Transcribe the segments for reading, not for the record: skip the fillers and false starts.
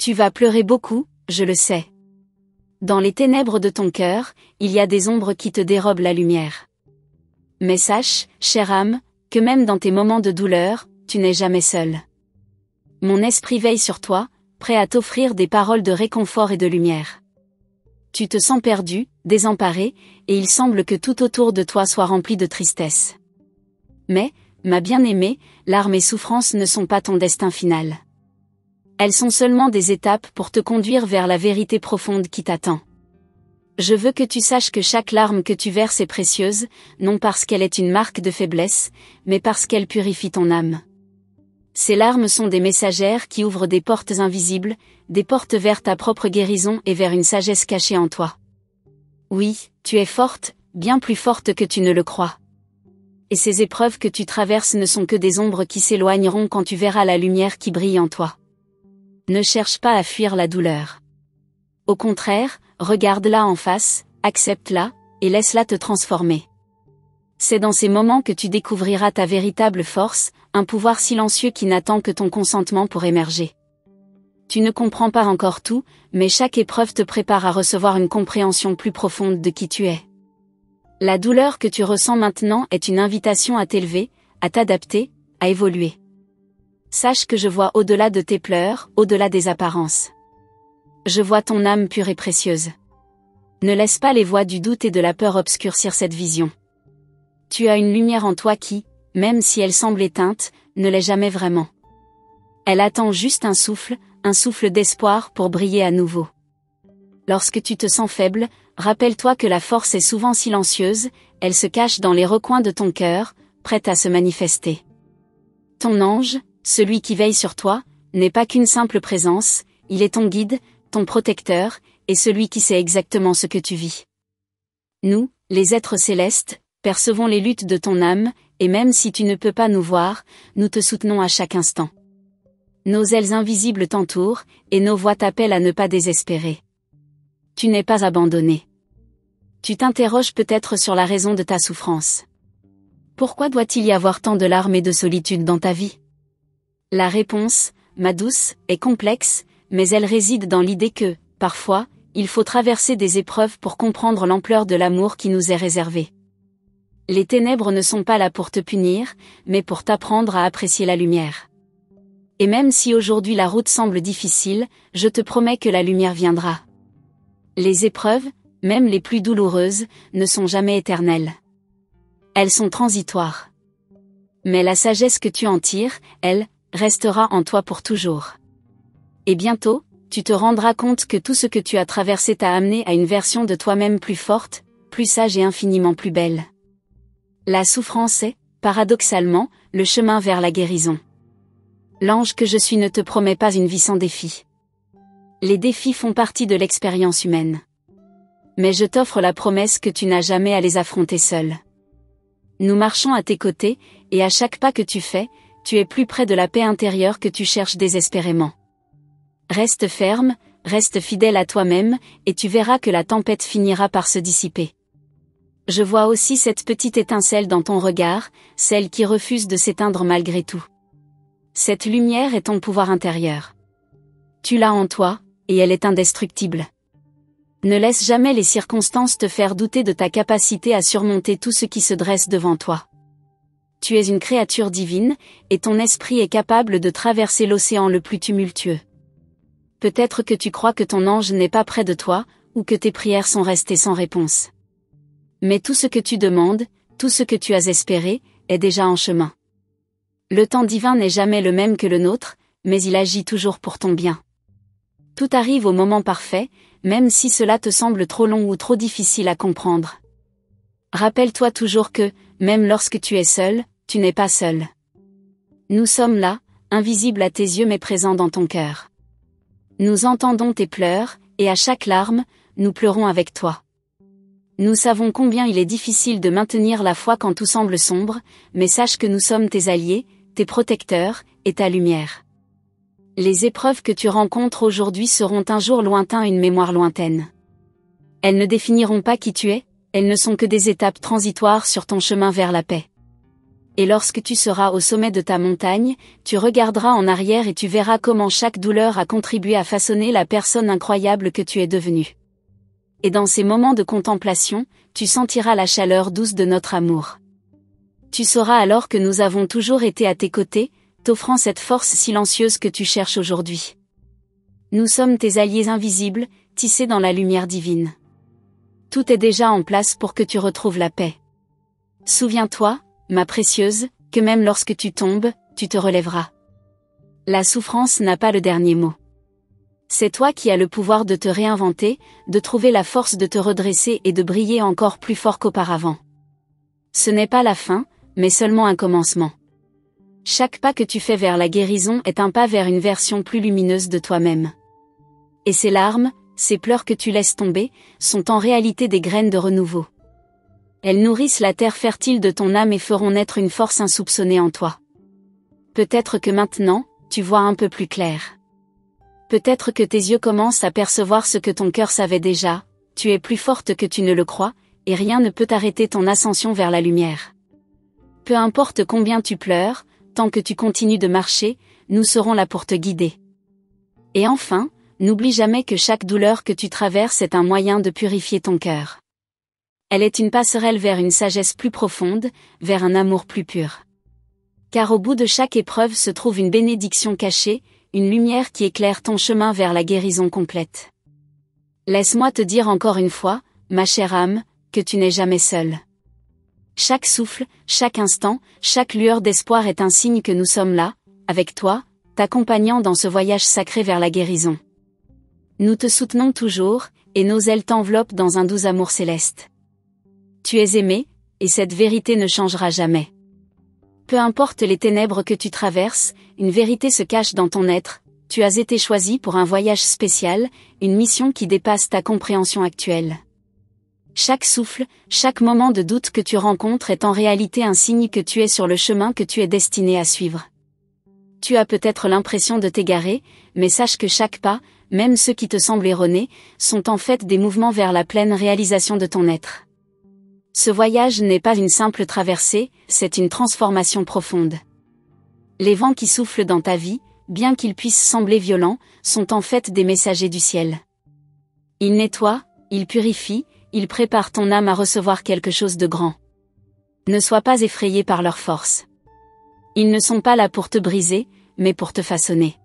Tu vas pleurer beaucoup, je le sais. Dans les ténèbres de ton cœur, il y a des ombres qui te dérobent la lumière. Mais sache, chère âme, que même dans tes moments de douleur, tu n'es jamais seul. Mon esprit veille sur toi, prêt à t'offrir des paroles de réconfort et de lumière. Tu te sens perdu, désemparé, et il semble que tout autour de toi soit rempli de tristesse. Mais, ma bien-aimée, larmes et souffrances ne sont pas ton destin final. Elles sont seulement des étapes pour te conduire vers la vérité profonde qui t'attend. Je veux que tu saches que chaque larme que tu verses est précieuse, non parce qu'elle est une marque de faiblesse, mais parce qu'elle purifie ton âme. Ces larmes sont des messagères qui ouvrent des portes invisibles, des portes vers ta propre guérison et vers une sagesse cachée en toi. Oui, tu es forte, bien plus forte que tu ne le crois. Et ces épreuves que tu traverses ne sont que des ombres qui s'éloigneront quand tu verras la lumière qui brille en toi. Ne cherche pas à fuir la douleur. Au contraire, regarde-la en face, accepte-la, et laisse-la te transformer. C'est dans ces moments que tu découvriras ta véritable force, un pouvoir silencieux qui n'attend que ton consentement pour émerger. Tu ne comprends pas encore tout, mais chaque épreuve te prépare à recevoir une compréhension plus profonde de qui tu es. La douleur que tu ressens maintenant est une invitation à t'élever, à t'adapter, à évoluer. Sache que je vois au-delà de tes pleurs, au-delà des apparences. Je vois ton âme pure et précieuse. Ne laisse pas les voix du doute et de la peur obscurcir cette vision. Tu as une lumière en toi qui, même si elle semble éteinte, ne l'est jamais vraiment. Elle attend juste un souffle d'espoir pour briller à nouveau. Lorsque tu te sens faible, rappelle-toi que la force est souvent silencieuse, elle se cache dans les recoins de ton cœur, prête à se manifester. Ton ange, celui qui veille sur toi, n'est pas qu'une simple présence, il est ton guide, ton protecteur, et celui qui sait exactement ce que tu vis. Nous, les êtres célestes, percevons les luttes de ton âme, et même si tu ne peux pas nous voir, nous te soutenons à chaque instant. Nos ailes invisibles t'entourent, et nos voix t'appellent à ne pas désespérer. Tu n'es pas abandonné. Tu t'interroges peut-être sur la raison de ta souffrance. Pourquoi doit-il y avoir tant de larmes et de solitude dans ta vie ? La réponse, ma douce, est complexe, mais elle réside dans l'idée que, parfois, il faut traverser des épreuves pour comprendre l'ampleur de l'amour qui nous est réservé. Les ténèbres ne sont pas là pour te punir, mais pour t'apprendre à apprécier la lumière. Et même si aujourd'hui la route semble difficile, je te promets que la lumière viendra. Les épreuves, même les plus douloureuses, ne sont jamais éternelles. Elles sont transitoires. Mais la sagesse que tu en tires, elle, restera en toi pour toujours. Et bientôt, tu te rendras compte que tout ce que tu as traversé t'a amené à une version de toi-même plus forte, plus sage et infiniment plus belle. La souffrance est, paradoxalement, le chemin vers la guérison. L'ange que je suis ne te promet pas une vie sans défis. Les défis font partie de l'expérience humaine. Mais je t'offre la promesse que tu n'as jamais à les affronter seul. Nous marchons à tes côtés, et à chaque pas que tu fais, tu es plus près de la paix intérieure que tu cherches désespérément. Reste ferme, reste fidèle à toi-même, et tu verras que la tempête finira par se dissiper. Je vois aussi cette petite étincelle dans ton regard, celle qui refuse de s'éteindre malgré tout. Cette lumière est ton pouvoir intérieur. Tu l'as en toi, et elle est indestructible. Ne laisse jamais les circonstances te faire douter de ta capacité à surmonter tout ce qui se dresse devant toi. Tu es une créature divine, et ton esprit est capable de traverser l'océan le plus tumultueux. Peut-être que tu crois que ton ange n'est pas près de toi, ou que tes prières sont restées sans réponse. Mais tout ce que tu demandes, tout ce que tu as espéré, est déjà en chemin. Le temps divin n'est jamais le même que le nôtre, mais il agit toujours pour ton bien. Tout arrive au moment parfait, même si cela te semble trop long ou trop difficile à comprendre. Rappelle-toi toujours que, même lorsque tu es seul, tu n'es pas seul. Nous sommes là, invisibles à tes yeux mais présents dans ton cœur. Nous entendons tes pleurs, et à chaque larme, nous pleurons avec toi. Nous savons combien il est difficile de maintenir la foi quand tout semble sombre, mais sache que nous sommes tes alliés, tes protecteurs, et ta lumière. Les épreuves que tu rencontres aujourd'hui seront un jour lointain une mémoire lointaine. Elles ne définiront pas qui tu es, elles ne sont que des étapes transitoires sur ton chemin vers la paix. Et lorsque tu seras au sommet de ta montagne, tu regarderas en arrière et tu verras comment chaque douleur a contribué à façonner la personne incroyable que tu es devenue. Et dans ces moments de contemplation, tu sentiras la chaleur douce de notre amour. Tu sauras alors que nous avons toujours été à tes côtés, t'offrant cette force silencieuse que tu cherches aujourd'hui. Nous sommes tes alliés invisibles, tissés dans la lumière divine. Tout est déjà en place pour que tu retrouves la paix. Souviens-toi, ma précieuse, que même lorsque tu tombes, tu te relèveras. La souffrance n'a pas le dernier mot. C'est toi qui as le pouvoir de te réinventer, de trouver la force de te redresser et de briller encore plus fort qu'auparavant. Ce n'est pas la fin, mais seulement un commencement. Chaque pas que tu fais vers la guérison est un pas vers une version plus lumineuse de toi-même. Et ces larmes, ces pleurs que tu laisses tomber, sont en réalité des graines de renouveau. Elles nourrissent la terre fertile de ton âme et feront naître une force insoupçonnée en toi. Peut-être que maintenant, tu vois un peu plus clair. Peut-être que tes yeux commencent à percevoir ce que ton cœur savait déjà, tu es plus forte que tu ne le crois, et rien ne peut arrêter ton ascension vers la lumière. Peu importe combien tu pleures, tant que tu continues de marcher, nous serons là pour te guider. Et enfin, n'oublie jamais que chaque douleur que tu traverses est un moyen de purifier ton cœur. Elle est une passerelle vers une sagesse plus profonde, vers un amour plus pur. Car au bout de chaque épreuve se trouve une bénédiction cachée, une lumière qui éclaire ton chemin vers la guérison complète. Laisse-moi te dire encore une fois, ma chère âme, que tu n'es jamais seule. Chaque souffle, chaque instant, chaque lueur d'espoir est un signe que nous sommes là, avec toi, t'accompagnant dans ce voyage sacré vers la guérison. Nous te soutenons toujours, et nos ailes t'enveloppent dans un doux amour céleste. Tu es aimé, et cette vérité ne changera jamais. Peu importe les ténèbres que tu traverses, une vérité se cache dans ton être, tu as été choisi pour un voyage spécial, une mission qui dépasse ta compréhension actuelle. Chaque souffle, chaque moment de doute que tu rencontres est en réalité un signe que tu es sur le chemin que tu es destiné à suivre. Tu as peut-être l'impression de t'égarer, mais sache que chaque pas, même ceux qui te semblent erronés, sont en fait des mouvements vers la pleine réalisation de ton être. Ce voyage n'est pas une simple traversée, c'est une transformation profonde. Les vents qui soufflent dans ta vie, bien qu'ils puissent sembler violents, sont en fait des messagers du ciel. Ils nettoient, ils purifient, ils préparent ton âme à recevoir quelque chose de grand. Ne sois pas effrayé par leur force. Ils ne sont pas là pour te briser, mais pour te façonner.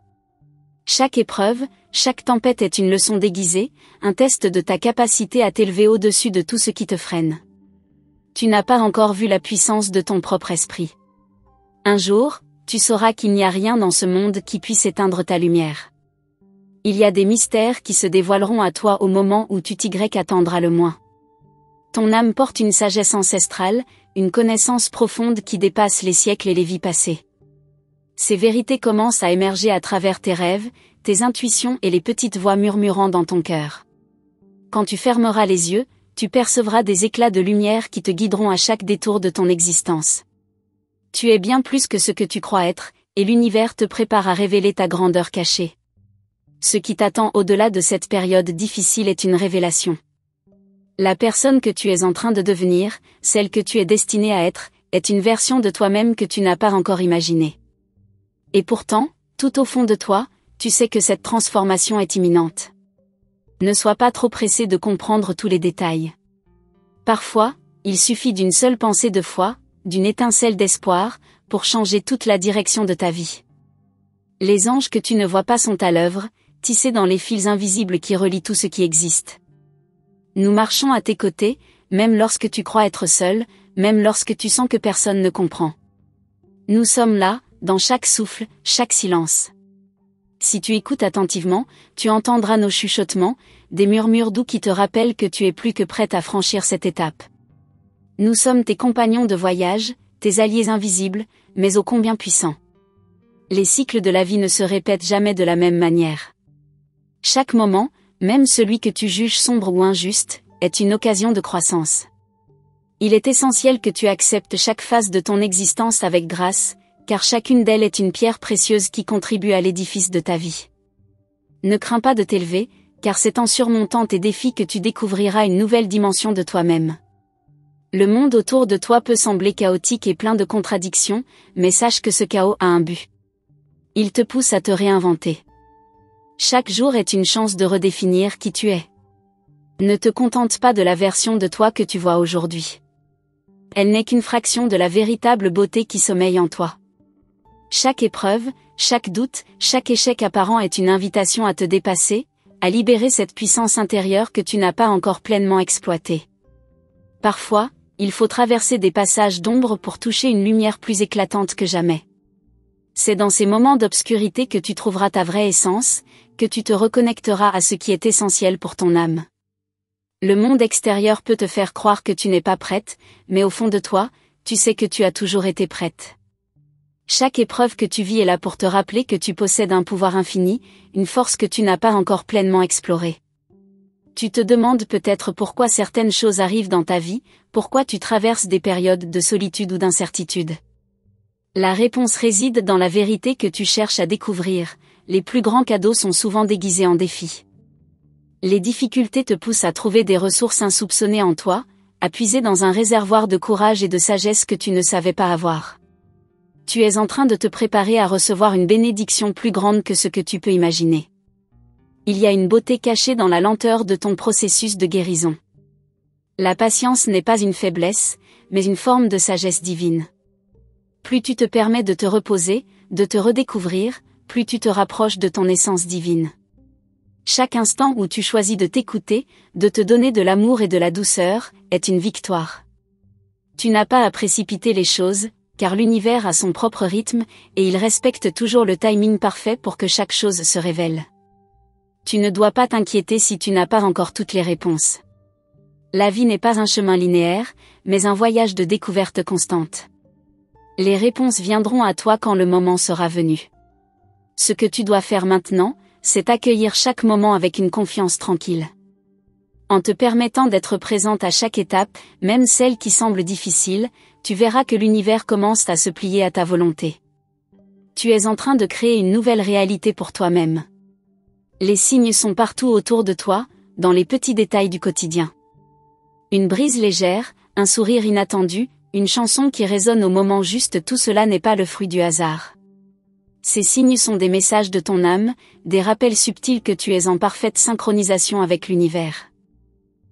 Chaque épreuve, chaque tempête est une leçon déguisée, un test de ta capacité à t'élever au-dessus de tout ce qui te freine. Tu n'as pas encore vu la puissance de ton propre esprit. Un jour, tu sauras qu'il n'y a rien dans ce monde qui puisse éteindre ta lumière. Il y a des mystères qui se dévoileront à toi au moment où tu t'attendras le moins. Ton âme porte une sagesse ancestrale, une connaissance profonde qui dépasse les siècles et les vies passées. Ces vérités commencent à émerger à travers tes rêves, tes intuitions et les petites voix murmurant dans ton cœur. Quand tu fermeras les yeux, tu percevras des éclats de lumière qui te guideront à chaque détour de ton existence. Tu es bien plus que ce que tu crois être, et l'univers te prépare à révéler ta grandeur cachée. Ce qui t'attend au-delà de cette période difficile est une révélation. La personne que tu es en train de devenir, celle que tu es destinée à être, est une version de toi-même que tu n'as pas encore imaginée. Et pourtant, tout au fond de toi, tu sais que cette transformation est imminente. Ne sois pas trop pressé de comprendre tous les détails. Parfois, il suffit d'une seule pensée de foi, d'une étincelle d'espoir, pour changer toute la direction de ta vie. Les anges que tu ne vois pas sont à l'œuvre, tissés dans les fils invisibles qui relient tout ce qui existe. Nous marchons à tes côtés, même lorsque tu crois être seul, même lorsque tu sens que personne ne comprend. Nous sommes là, dans chaque souffle, chaque silence. Si tu écoutes attentivement, tu entendras nos chuchotements, des murmures doux qui te rappellent que tu es plus que prête à franchir cette étape. Nous sommes tes compagnons de voyage, tes alliés invisibles, mais ô combien puissants. Les cycles de la vie ne se répètent jamais de la même manière. Chaque moment, même celui que tu juges sombre ou injuste, est une occasion de croissance. Il est essentiel que tu acceptes chaque phase de ton existence avec grâce, car chacune d'elles est une pierre précieuse qui contribue à l'édifice de ta vie. Ne crains pas de t'élever, car c'est en surmontant tes défis que tu découvriras une nouvelle dimension de toi-même. Le monde autour de toi peut sembler chaotique et plein de contradictions, mais sache que ce chaos a un but. Il te pousse à te réinventer. Chaque jour est une chance de redéfinir qui tu es. Ne te contente pas de la version de toi que tu vois aujourd'hui. Elle n'est qu'une fraction de la véritable beauté qui sommeille en toi. Chaque épreuve, chaque doute, chaque échec apparent est une invitation à te dépasser, à libérer cette puissance intérieure que tu n'as pas encore pleinement exploitée. Parfois, il faut traverser des passages d'ombre pour toucher une lumière plus éclatante que jamais. C'est dans ces moments d'obscurité que tu trouveras ta vraie essence, que tu te reconnecteras à ce qui est essentiel pour ton âme. Le monde extérieur peut te faire croire que tu n'es pas prête, mais au fond de toi, tu sais que tu as toujours été prête. Chaque épreuve que tu vis est là pour te rappeler que tu possèdes un pouvoir infini, une force que tu n'as pas encore pleinement explorée. Tu te demandes peut-être pourquoi certaines choses arrivent dans ta vie, pourquoi tu traverses des périodes de solitude ou d'incertitude. La réponse réside dans la vérité que tu cherches à découvrir. Les plus grands cadeaux sont souvent déguisés en défis. Les difficultés te poussent à trouver des ressources insoupçonnées en toi, à puiser dans un réservoir de courage et de sagesse que tu ne savais pas avoir. Tu es en train de te préparer à recevoir une bénédiction plus grande que ce que tu peux imaginer. Il y a une beauté cachée dans la lenteur de ton processus de guérison. La patience n'est pas une faiblesse, mais une forme de sagesse divine. Plus tu te permets de te reposer, de te redécouvrir, plus tu te rapproches de ton essence divine. Chaque instant où tu choisis de t'écouter, de te donner de l'amour et de la douceur, est une victoire. Tu n'as pas à précipiter les choses, car l'univers a son propre rythme, et il respecte toujours le timing parfait pour que chaque chose se révèle. Tu ne dois pas t'inquiéter si tu n'as pas encore toutes les réponses. La vie n'est pas un chemin linéaire, mais un voyage de découverte constante. Les réponses viendront à toi quand le moment sera venu. Ce que tu dois faire maintenant, c'est accueillir chaque moment avec une confiance tranquille. En te permettant d'être présente à chaque étape, même celle qui semble difficile, tu verras que l'univers commence à se plier à ta volonté. Tu es en train de créer une nouvelle réalité pour toi-même. Les signes sont partout autour de toi, dans les petits détails du quotidien. Une brise légère, un sourire inattendu, une chanson qui résonne au moment juste, tout cela n'est pas le fruit du hasard. Ces signes sont des messages de ton âme, des rappels subtils que tu es en parfaite synchronisation avec l'univers.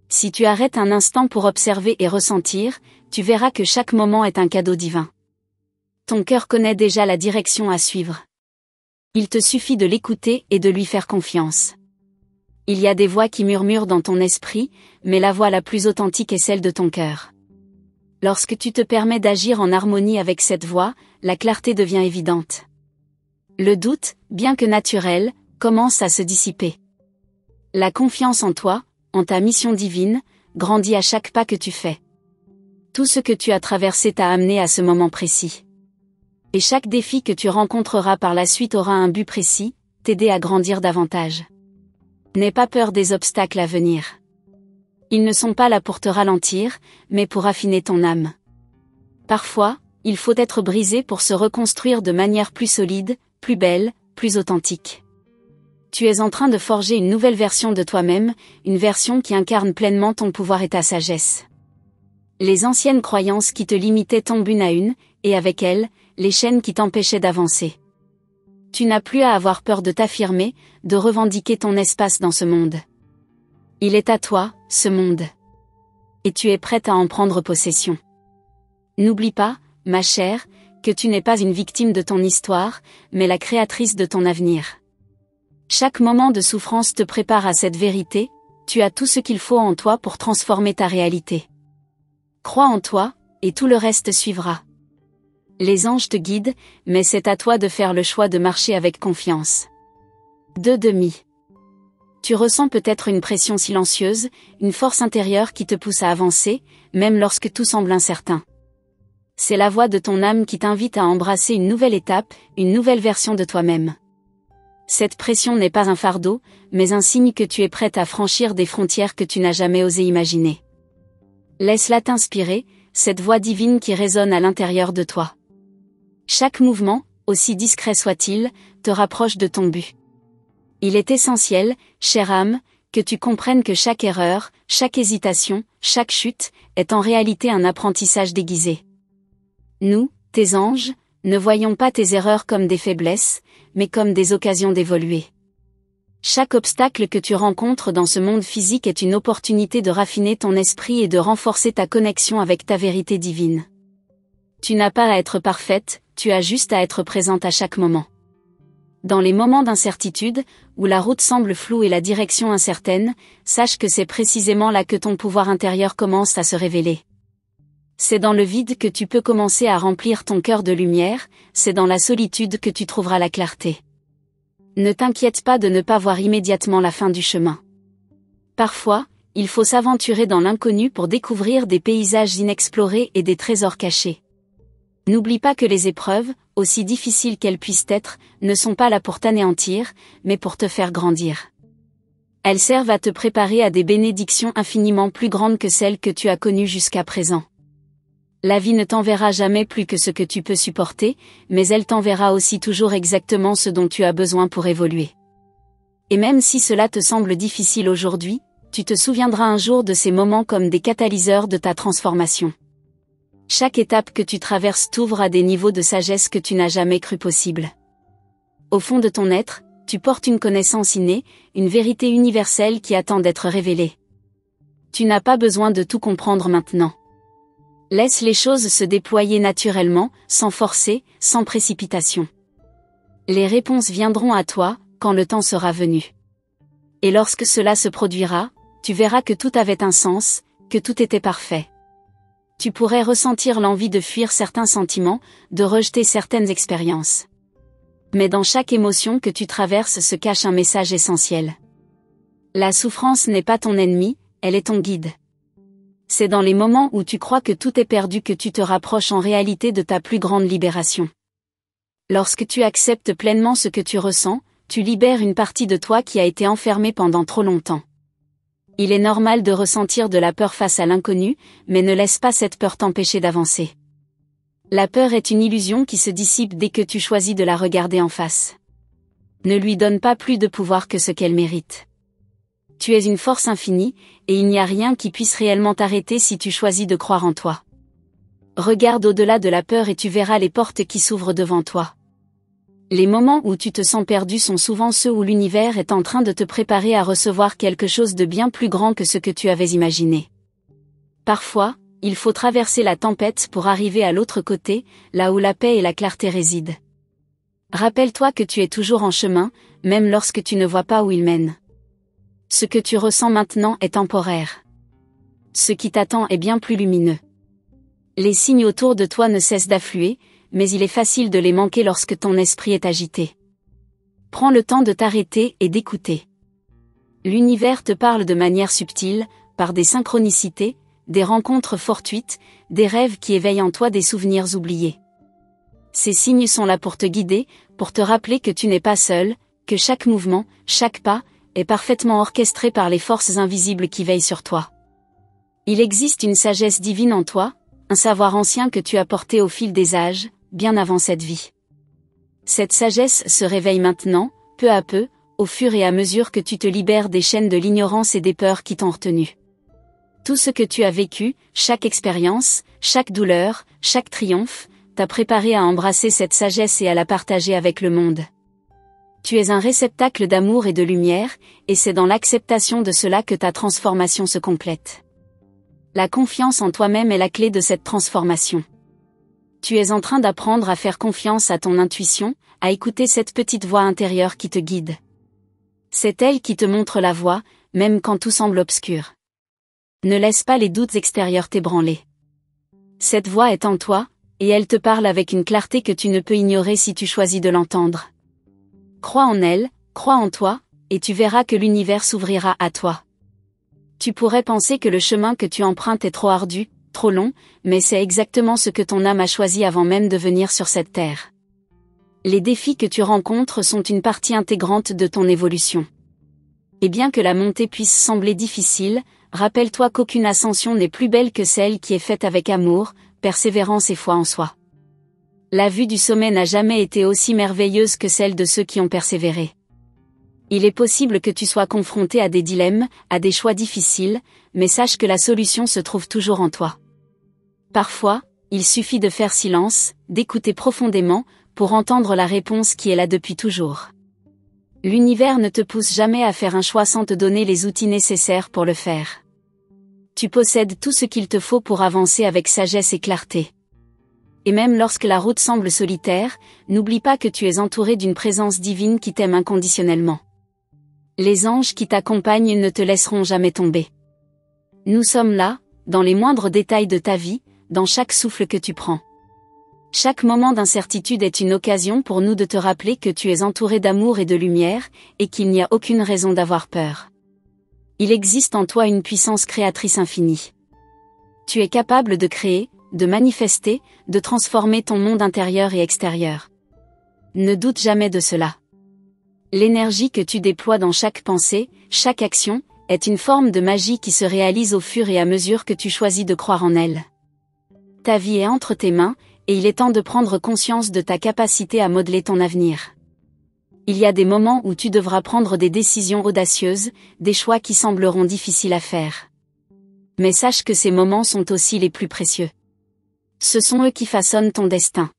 Si tu arrêtes un instant pour observer et ressentir, tu verras que chaque moment est un cadeau divin. Ton cœur connaît déjà la direction à suivre. Il te suffit de l'écouter et de lui faire confiance. Il y a des voix qui murmurent dans ton esprit, mais la voix la plus authentique est celle de ton cœur. Lorsque tu te permets d'agir en harmonie avec cette voix, la clarté devient évidente. Le doute, bien que naturel, commence à se dissiper. La confiance en toi, en ta mission divine, grandit à chaque pas que tu fais. Tout ce que tu as traversé t'a amené à ce moment précis. Et chaque défi que tu rencontreras par la suite aura un but précis, t'aider à grandir davantage. N'aie pas peur des obstacles à venir. Ils ne sont pas là pour te ralentir, mais pour affiner ton âme. Parfois, il faut être brisé pour se reconstruire de manière plus solide, plus belle, plus authentique. Tu es en train de forger une nouvelle version de toi-même, une version qui incarne pleinement ton pouvoir et ta sagesse. Les anciennes croyances qui te limitaient tombent une à une, et avec elles, les chaînes qui t'empêchaient d'avancer. Tu n'as plus à avoir peur de t'affirmer, de revendiquer ton espace dans ce monde. Il est à toi, ce monde. Et tu es prête à en prendre possession. N'oublie pas, ma chère, que tu n'es pas une victime de ton histoire, mais la créatrice de ton avenir. Chaque moment de souffrance te prépare à cette vérité, tu as tout ce qu'il faut en toi pour transformer ta réalité. Crois en toi, et tout le reste suivra. Les anges te guident, mais c'est à toi de faire le choix de marcher avec confiance. 2. Tu ressens peut-être une pression silencieuse, une force intérieure qui te pousse à avancer, même lorsque tout semble incertain. C'est la voix de ton âme qui t'invite à embrasser une nouvelle étape, une nouvelle version de toi-même. Cette pression n'est pas un fardeau, mais un signe que tu es prête à franchir des frontières que tu n'as jamais osé imaginer. Laisse-la t'inspirer, cette voix divine qui résonne à l'intérieur de toi. Chaque mouvement, aussi discret soit-il, te rapproche de ton but. Il est essentiel, chère âme, que tu comprennes que chaque erreur, chaque hésitation, chaque chute, est en réalité un apprentissage déguisé. Nous, tes anges, ne voyons pas tes erreurs comme des faiblesses, mais comme des occasions d'évoluer. Chaque obstacle que tu rencontres dans ce monde physique est une opportunité de raffiner ton esprit et de renforcer ta connexion avec ta vérité divine. Tu n'as pas à être parfaite, tu as juste à être présente à chaque moment. Dans les moments d'incertitude, où la route semble floue et la direction incertaine, sache que c'est précisément là que ton pouvoir intérieur commence à se révéler. C'est dans le vide que tu peux commencer à remplir ton cœur de lumière, c'est dans la solitude que tu trouveras la clarté. Ne t'inquiète pas de ne pas voir immédiatement la fin du chemin. Parfois, il faut s'aventurer dans l'inconnu pour découvrir des paysages inexplorés et des trésors cachés. N'oublie pas que les épreuves, aussi difficiles qu'elles puissent être, ne sont pas là pour t'anéantir, mais pour te faire grandir. Elles servent à te préparer à des bénédictions infiniment plus grandes que celles que tu as connues jusqu'à présent. La vie ne t'enverra jamais plus que ce que tu peux supporter, mais elle t'enverra aussi toujours exactement ce dont tu as besoin pour évoluer. Et même si cela te semble difficile aujourd'hui, tu te souviendras un jour de ces moments comme des catalyseurs de ta transformation. Chaque étape que tu traverses t'ouvre à des niveaux de sagesse que tu n'as jamais cru possible. Au fond de ton être, tu portes une connaissance innée, une vérité universelle qui attend d'être révélée. Tu n'as pas besoin de tout comprendre maintenant. Laisse les choses se déployer naturellement, sans forcer, sans précipitation. Les réponses viendront à toi, quand le temps sera venu. Et lorsque cela se produira, tu verras que tout avait un sens, que tout était parfait. Tu pourrais ressentir l'envie de fuir certains sentiments, de rejeter certaines expériences. Mais dans chaque émotion que tu traverses se cache un message essentiel. La souffrance n'est pas ton ennemi, elle est ton guide. C'est dans les moments où tu crois que tout est perdu que tu te rapproches en réalité de ta plus grande libération. Lorsque tu acceptes pleinement ce que tu ressens, tu libères une partie de toi qui a été enfermée pendant trop longtemps. Il est normal de ressentir de la peur face à l'inconnu, mais ne laisse pas cette peur t'empêcher d'avancer. La peur est une illusion qui se dissipe dès que tu choisis de la regarder en face. Ne lui donne pas plus de pouvoir que ce qu'elle mérite. Tu es une force infinie, et il n'y a rien qui puisse réellement t'arrêter si tu choisis de croire en toi. Regarde au-delà de la peur et tu verras les portes qui s'ouvrent devant toi. Les moments où tu te sens perdu sont souvent ceux où l'univers est en train de te préparer à recevoir quelque chose de bien plus grand que ce que tu avais imaginé. Parfois, il faut traverser la tempête pour arriver à l'autre côté, là où la paix et la clarté résident. Rappelle-toi que tu es toujours en chemin, même lorsque tu ne vois pas où il mène. Ce que tu ressens maintenant est temporaire. Ce qui t'attend est bien plus lumineux. Les signes autour de toi ne cessent d'affluer, mais il est facile de les manquer lorsque ton esprit est agité. Prends le temps de t'arrêter et d'écouter. L'univers te parle de manière subtile, par des synchronicités, des rencontres fortuites, des rêves qui éveillent en toi des souvenirs oubliés. Ces signes sont là pour te guider, pour te rappeler que tu n'es pas seul, que chaque mouvement, chaque pas, est parfaitement orchestré par les forces invisibles qui veillent sur toi. Il existe une sagesse divine en toi, un savoir ancien que tu as porté au fil des âges, bien avant cette vie. Cette sagesse se réveille maintenant, peu à peu, au fur et à mesure que tu te libères des chaînes de l'ignorance et des peurs qui t'ont retenu. Tout ce que tu as vécu, chaque expérience, chaque douleur, chaque triomphe, t'a préparé à embrasser cette sagesse et à la partager avec le monde. Tu es un réceptacle d'amour et de lumière, et c'est dans l'acceptation de cela que ta transformation se complète. La confiance en toi-même est la clé de cette transformation. Tu es en train d'apprendre à faire confiance à ton intuition, à écouter cette petite voix intérieure qui te guide. C'est elle qui te montre la voie, même quand tout semble obscur. Ne laisse pas les doutes extérieurs t'ébranler. Cette voix est en toi, et elle te parle avec une clarté que tu ne peux ignorer si tu choisis de l'entendre. Crois en elle, crois en toi, et tu verras que l'univers s'ouvrira à toi. Tu pourrais penser que le chemin que tu empruntes est trop ardu, trop long, mais c'est exactement ce que ton âme a choisi avant même de venir sur cette terre. Les défis que tu rencontres sont une partie intégrante de ton évolution. Et bien que la montée puisse sembler difficile, rappelle-toi qu'aucune ascension n'est plus belle que celle qui est faite avec amour, persévérance et foi en soi. La vue du sommet n'a jamais été aussi merveilleuse que celle de ceux qui ont persévéré. Il est possible que tu sois confronté à des dilemmes, à des choix difficiles, mais sache que la solution se trouve toujours en toi. Parfois, il suffit de faire silence, d'écouter profondément, pour entendre la réponse qui est là depuis toujours. L'univers ne te pousse jamais à faire un choix sans te donner les outils nécessaires pour le faire. Tu possèdes tout ce qu'il te faut pour avancer avec sagesse et clarté. Et même lorsque la route semble solitaire, n'oublie pas que tu es entouré d'une présence divine qui t'aime inconditionnellement. Les anges qui t'accompagnent ne te laisseront jamais tomber. Nous sommes là, dans les moindres détails de ta vie, dans chaque souffle que tu prends. Chaque moment d'incertitude est une occasion pour nous de te rappeler que tu es entouré d'amour et de lumière, et qu'il n'y a aucune raison d'avoir peur. Il existe en toi une puissance créatrice infinie. Tu es capable de créer, de manifester, de transformer ton monde intérieur et extérieur. Ne doute jamais de cela. L'énergie que tu déploies dans chaque pensée, chaque action, est une forme de magie qui se réalise au fur et à mesure que tu choisis de croire en elle. Ta vie est entre tes mains, et il est temps de prendre conscience de ta capacité à modeler ton avenir. Il y a des moments où tu devras prendre des décisions audacieuses, des choix qui sembleront difficiles à faire. Mais sache que ces moments sont aussi les plus précieux. Ce sont eux qui façonnent ton destin.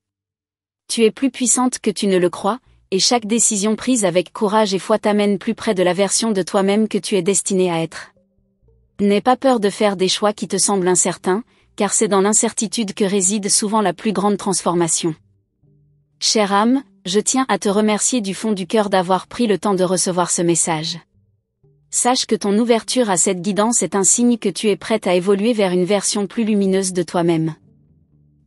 Tu es plus puissante que tu ne le crois, et chaque décision prise avec courage et foi t'amène plus près de la version de toi-même que tu es destinée à être. N'aie pas peur de faire des choix qui te semblent incertains, car c'est dans l'incertitude que réside souvent la plus grande transformation. Chère âme, je tiens à te remercier du fond du cœur d'avoir pris le temps de recevoir ce message. Sache que ton ouverture à cette guidance est un signe que tu es prête à évoluer vers une version plus lumineuse de toi-même.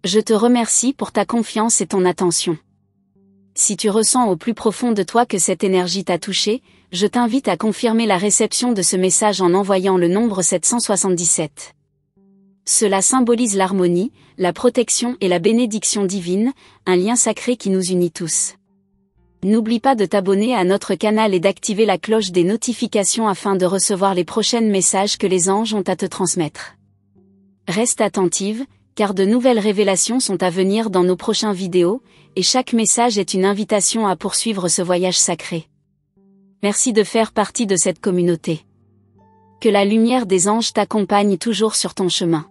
Je te remercie pour ta confiance et ton attention. Si tu ressens au plus profond de toi que cette énergie t'a touché, je t'invite à confirmer la réception de ce message en envoyant le nombre 777. Cela symbolise l'harmonie, la protection et la bénédiction divine, un lien sacré qui nous unit tous. N'oublie pas de t'abonner à notre canal et d'activer la cloche des notifications afin de recevoir les prochains messages que les anges ont à te transmettre. Reste attentive, car de nouvelles révélations sont à venir dans nos prochaines vidéos, et chaque message est une invitation à poursuivre ce voyage sacré. Merci de faire partie de cette communauté. Que la lumière des anges t'accompagne toujours sur ton chemin.